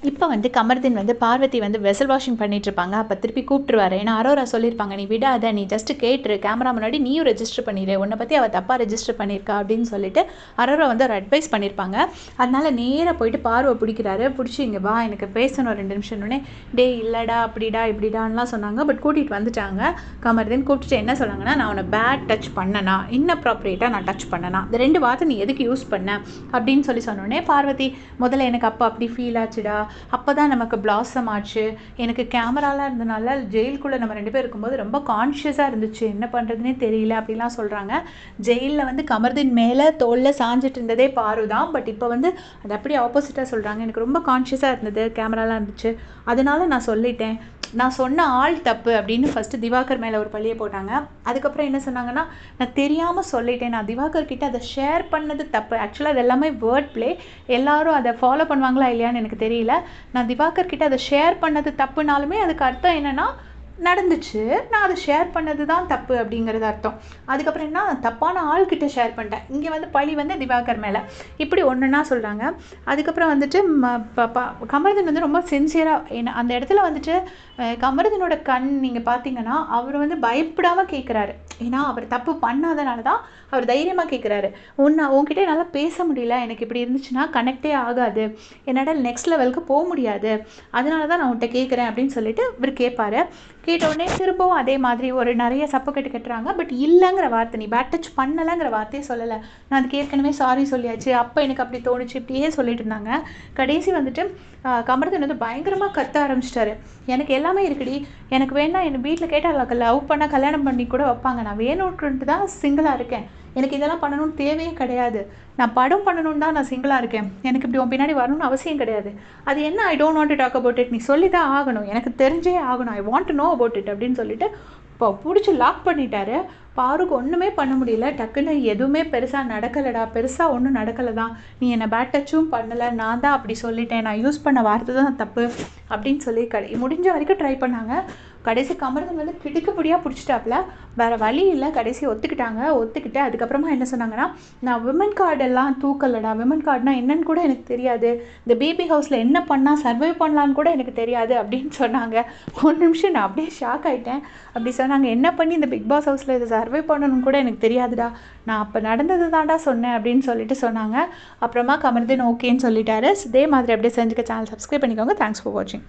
இப்போ வந்து கமர்தீன் வந்து பார்வதி வந்து வெசல் வாஷிங் பண்ணிட்டுருப்பாங்க. அப்போ திருப்பி கூப்பிட்டுருவாரு. ஏன்னா அரோரா சொல்லியிருப்பாங்க, நீ விடாத, நீ ஜஸ்ட்டு கேட்டுரு, கேமரா முன்னாடி நீயும் ரெஜிஸ்டர் பண்ணிடு, உன்னை பற்றி அவள் தப்பாக ரெஜிஸ்டர் பண்ணியிருக்கா அப்படின்னு சொல்லிட்டு அரோரா வந்து ஒரு அட்வைஸ் பண்ணியிருப்பாங்க. அதனால் நேராக போயிட்டு பார்வை பிடிக்கிறாரு. பிடிச்சி இங்கே வா, எனக்கு பேசணும் 2 நிமிஷம்னே. டே இல்லைடா அப்படிடா இப்படிடான்லாம் சொன்னாங்க. பட் கூட்டிகிட்டு வந்துட்டாங்க. கமர்தீன் கூப்பிட்டுட்டு என்ன சொன்னாங்கன்னா, நான் உன்னை பேட் டச் பண்ணனா, இன்அப்ராப்ரியேட்டாக நான் டச் பண்ணனா, இந்த 2 வார்த்தை நீ எதுக்கு யூஸ் பண்ண அப்படின்னு சொன்னோடனே பார்வதி, முதல்ல எனக்கு அப்போ அப்படி ஃபீல் ஆச்சுடா, அப்போ தான் நமக்கு பிளாசம் ஆச்சு, எனக்கு கேமராலாம் இருந்தனால ஜெயிலுக்குள்ளே நம்ம 2 பேர் இருக்கும்போது ரொம்ப கான்ஷியஸாக இருந்துச்சு, என்ன பண்ணுறதுனே தெரியல அப்படிலாம் சொல்கிறாங்க. ஜெயிலில் வந்து கமர்தீன் மேலே தோளில் சாஞ்சிட்டு இருந்ததே பாரு தான். பட் இப்போ வந்து அது அப்படியே ஆப்போசிட்டாக சொல்கிறாங்க, எனக்கு ரொம்ப கான்ஷியஸாக இருந்தது, கேமராலாம் இருந்துச்சு, அதனால நான் சொல்லிட்டேன், நான் சொன்ன ஆள் தப்பு அப்படின்னு ஃபஸ்ட்டு திவாகர் மேலே ஒரு பழியை போட்டாங்க. அதுக்கப்புறம் என்ன சொன்னாங்கன்னா, நான் தெரியாமல் சொல்லிட்டேன், நான் திவாகர் கிட்டே அதை ஷேர் பண்ணது தப்பு, ஆக்சுவலாக அது எல்லாமே வேர்ட் ப்ளே, எல்லாரும் அதை ஃபாலோ பண்ணுவாங்களா இல்லையான்னு எனக்கு தெரியல, நான் திவாகர் கிட்டே அதை ஷேர் பண்ணது தப்புனாலுமே அதுக்கு அர்த்தம் என்னென்னா நடந்துச்சு, நான் அதை ஷேர் பண்ணது தான் தப்பு அப்படிங்கிறது அர்த்தம். அதுக்கப்புறம் என்ன, தப்பான ஆள்கிட்ட ஷேர் பண்ணிட்டேன், இங்கே வந்து பழி வந்து திவாகர் மேலே, இப்படி ஒன்றுன்னா சொல்கிறாங்க. அதுக்கப்புறம் வந்துட்டு கமர்தீன் வந்து ரொம்ப சின்சியராக என்ன அந்த இடத்துல வந்துட்டு கமர்தீனோட கண் நீங்கள் பார்த்தீங்கன்னா அவர் வந்து பயப்படாமல் கேட்குறாரு. ஏன்னா அவர் தப்பு பண்ணாதனால தான் அவர் தைரியமாக கேட்குறாரு. உன்கிட்ட என்னால் பேச முடியல, எனக்கு இப்படி இருந்துச்சுன்னா கனெக்டே ஆகாது, என்னால் நெக்ஸ்ட் லெவலுக்கு போக முடியாது, அதனால தான் நான் உன்கிட்ட கேட்குறேன் அப்படின்னு சொல்லிட்டு இவர் கேட்பாரு. கேட்டவுடனே திரும்பவும் அதே மாதிரி ஒரு நிறைய சப்பக்கட்டு கட்டுறாங்க. பட் இல்லைங்கிற வார்த்தை, நீ பேட் டச் பண்ணலைங்கிற வார்த்தையே சொல்லலை, நான் அதுக்கு ஏற்கனவே சாரி சொல்லியாச்சு, அப்போ எனக்கு அப்படி தோணுச்சு, இப்படியே சொல்லிட்டு இருந்தாங்க. கடைசி வந்துட்டு கமர்தீன் வந்து பயங்கரமாக கத்த ஆரம்பிச்சிட்டாரு, எனக்கு எல்லாமே இருக்குடி, எனக்கு வேணா என் வீட்டில் கேட்டால் லவ் பண்ண கல்யாணம் பண்ணி கூட வைப்பாங்க, நான் வேணும்ன்ட்டு தான் சிங்கிளாக இருக்கேன், எனக்கு இதெல்லாம் பண்ணணும்னு தேவையே கிடையாது, நான் படம் பண்ணணுன்னு தான் நான் சிங்கிளாக இருக்கேன், எனக்கு இப்படி உன் பின்னாடி வரணும்னு அவசியம் கிடையாது, அது என்ன I don't want to talk about it, நீ சொல்லி தான் ஆகணும், எனக்கு தெரிஞ்சே ஆகணும், I want to know about it அப்படின்னு சொல்லிட்டு இப்போ பிடிச்சி லாக் பண்ணிட்டாரு. பாருக்கு ஒன்றுமே பண்ண முடியல, டக்குன்னு எதுவுமே பெருசாக நடக்கலைடா, பெருசாக ஒன்றும் நடக்கலை தான், நீ என்னை பேட் டச்சும் பண்ணலை, நான் தான் அப்படி சொல்லிட்டேன், நான் யூஸ் பண்ண வார்த்தை தான் தப்பு அப்படின்னு சொல்லி முடிஞ்ச வரைக்கும் ட்ரை பண்ணாங்க. கடைசி கமர்தீன் வந்து கிடுக்குப்படியாக பிடிச்சிட்டாப்புல, வேறு வழி இல்லை, கடைசி ஒத்துக்கிட்டு அதுக்கப்புறமா என்ன சொன்னாங்கன்னா, நான் விமன் கார்டெல்லாம் தூக்கலடா, விமன் கார்டுனா என்னன்னு கூட எனக்கு தெரியாது, இந்த பேபி ஹவுஸில் என்ன பண்ணால் சர்வை பண்ணலான்னு கூட எனக்கு தெரியாது அப்படின்னு சொன்னாங்க. ஒரு நிமிஷம் நான் அப்படியே ஷாக் ஆகிட்டேன். அப்படி சொன்னாங்க, என்ன பண்ணி இந்த பிக் பாஸ் ஹவுஸில் இதை சர்வை பண்ணணும்னு கூட எனக்கு தெரியாதுடா, நான் அப்போ நடந்தது தான்டா சொன்னேன் அப்படின்னு சொல்லிட்டு சொன்னாங்க. அப்புறமா கமர்தீன் ஓகேன்னு சொல்லிட்டாரு. இதே மாதிரி அப்படியே செஞ்சுக்க சேனல் சப்ஸ்கிரைப் பண்ணிக்கோங்க. தேங்க்ஸ் ஃபார் வாட்சிங்.